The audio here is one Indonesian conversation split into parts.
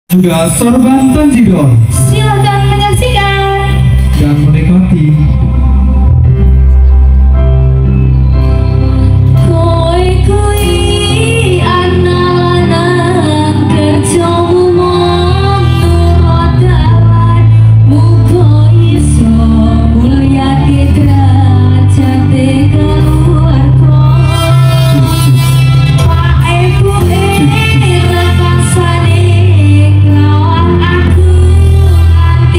juga sorban Tanjidor. Silakan menyaksikan Dan menikmati. kowe kuwi anak-anak kerjamu menurut dalan muga iso mulyake derajate keluarga Pak Ibu rekan sane lawan aku nganti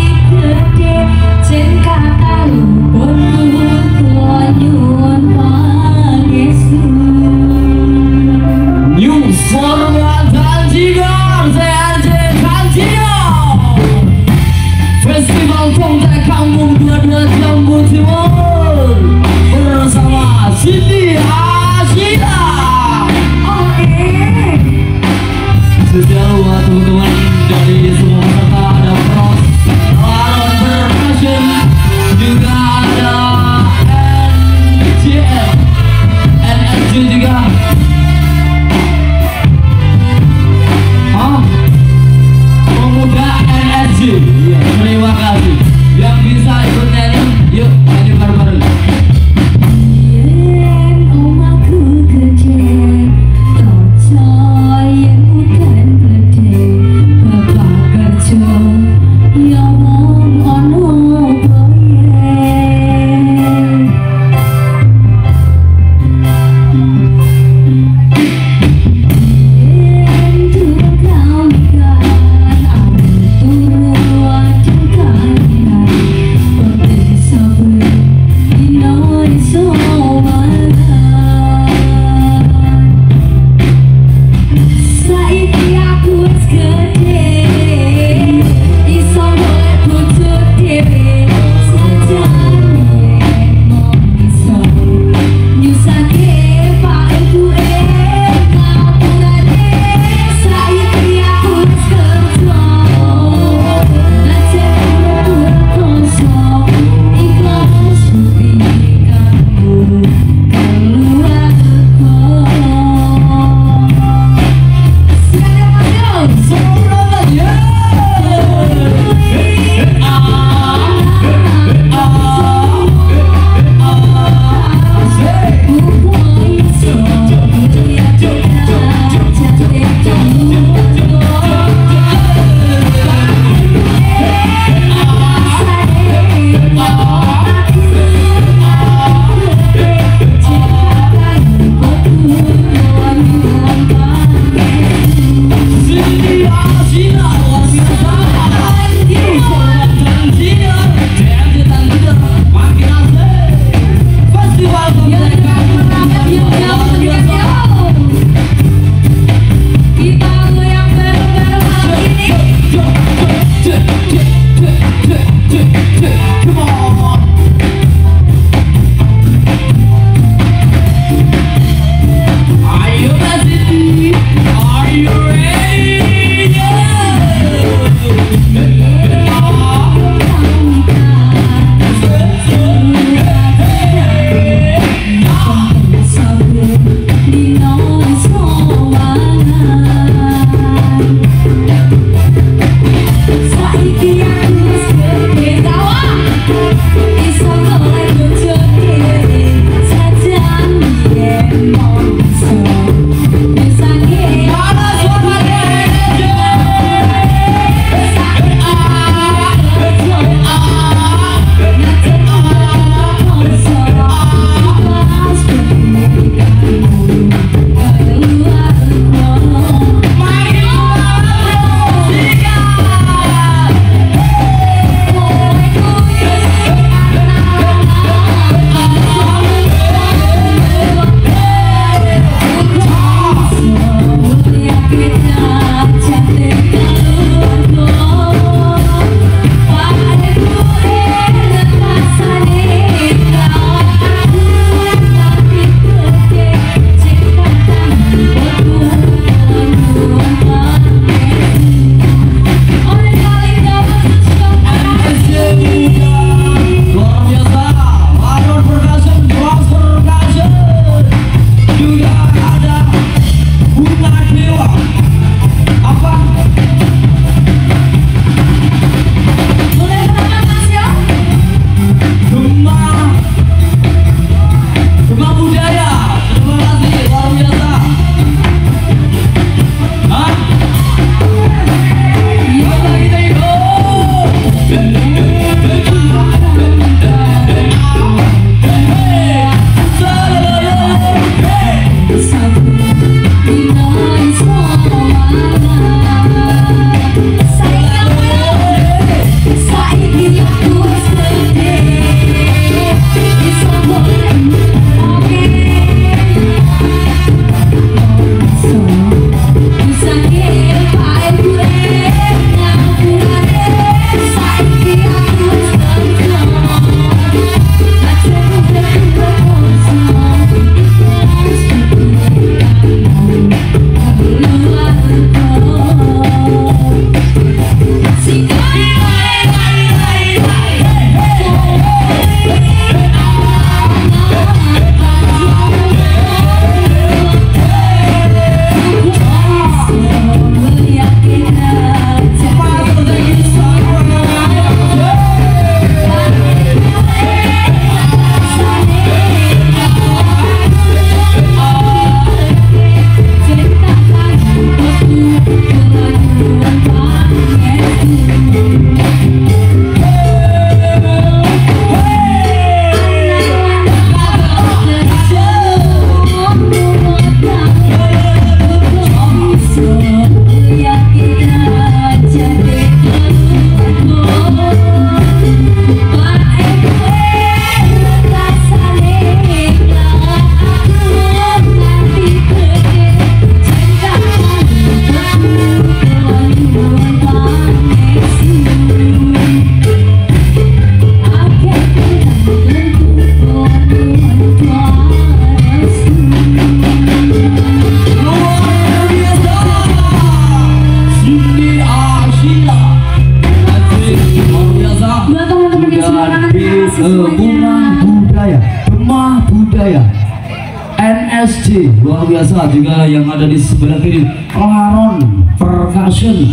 ESG luar biasa, juga yang ada di sebelah kiri Laron Percussion.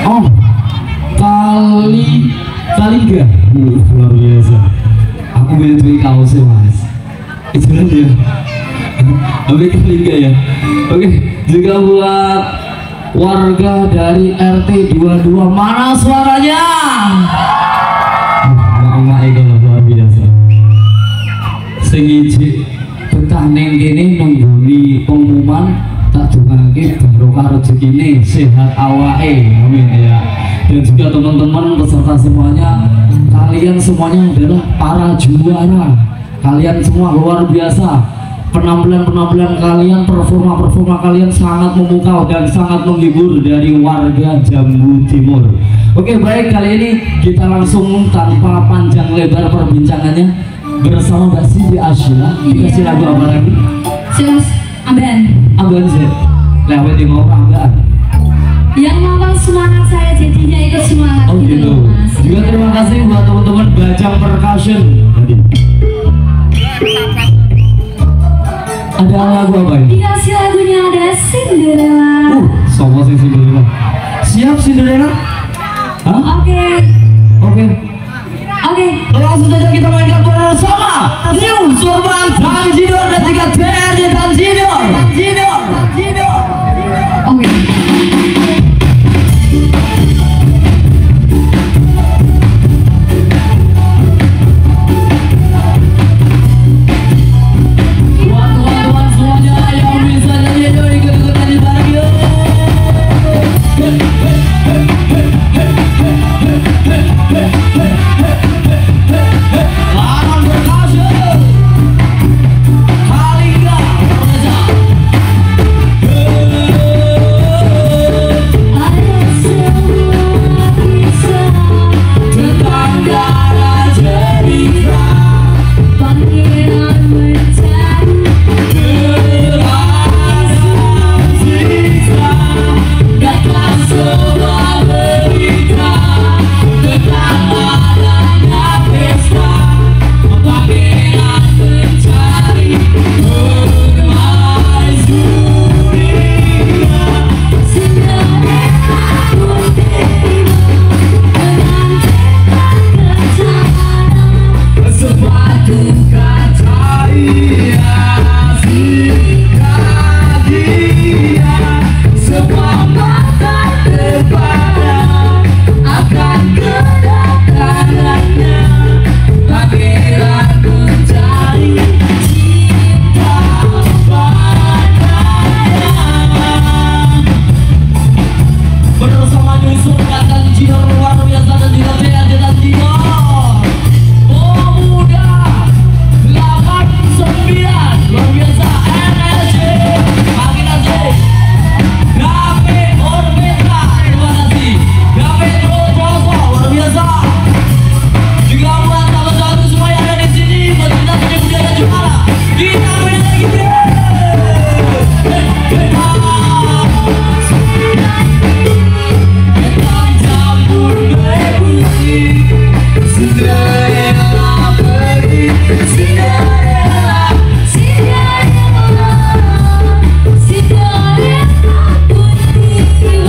Oh, Kaliga, luar biasa. Aku beli kaosnya mas, itu dia. Tapi Kaliga ya. Oke, juga buat warga dari RT 22, mana suaranya? Mama Ega luar biasa. Sengiji betah neng kene nenggoni pengumuman tak dongake barokah rezekine, sehat awake, amin ya. Dan juga teman-teman peserta semuanya, kalian semuanya adalah para juara. Kalian semua luar biasa. Penampilan kalian, performa kalian sangat memukau dan sangat menghibur dari warga Jambu Timur. Oke, baik, kali ini kita langsung tanpa panjang lebar perbincangannya bersama Mbak Siti Asyila. Dikasih lagu apa lagi? Sus, Amban. Amban sih. Lewat di mau Amban. Yang ngomong semangat saya jadinya ikut semangat Oh gitu. Mas. Juga terima kasih buat teman-teman Bajang Percussion. Ada lagu apa ini? Dikasih lagunya ada Cinderella. Sama sih Cinderella. Siap Cinderella? Hah? Oke. Langsung saja kita mainkan bersama New Sorban Tanjidor dan juga TRJ Tanjidor. Oke. Buat teman-teman semuanya yang bisa nyanyi, yuk ikut-ikut nyanyi bareng yuk. Lawan Percussion Kaliga Permesa. Ada semua kisah Tentang darah cerita, panggilan mencari terasa sisa, datang semua berita tentang adanya pesta, panggilan mencari permaisuri. Cinderella pun tiba dengan tepat kencana. Sepatu kaca hiasi dia, semua mata terpandang akan kedatangannya. Pangeran mencari cinta padanya. Bersama Yusuf dan Tanjidor luar biasa dan juga TRJ Tanjidor. Pemuda 89 luar biasa NSC Makin asik. Gape Orbeta, terima kasih. Gape Trojoso luar biasa. Juga buat sahabat-sahabat semua yang ada di sini, buat kita punya budaya juara. Kita main lagi deh. Kita campur bermusik. Cinderella pergi, Cinderella. Cinderella pun tiba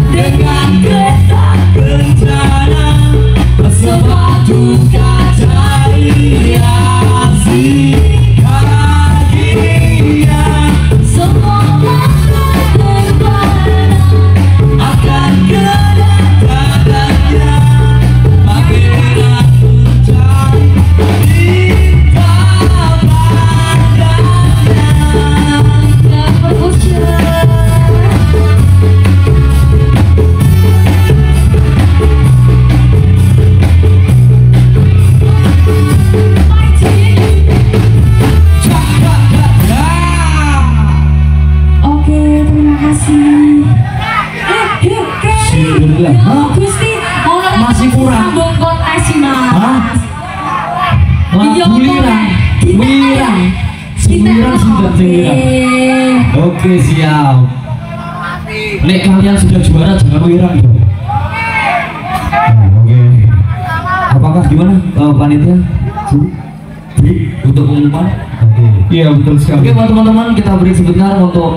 Dengan kereta kencana, sepatu kaca hiasi bahagia, semua mata terpandang akan kedatangannya. Pangeran mencari cinta padanya. dan berucap. Oke, terima kasih. Cinderella. Hah? Gusti, Masih kurang. Sambung kontes sih, Mas. Hah? Iya, Wirang. Oke, siap. Nek kalian sudah juara jangan wirang ya. Oke. Apakah gimana panitia? Untuk pengumuman? Oke. Iya betul sekali. Oke buat teman-teman kita break sebentar untuk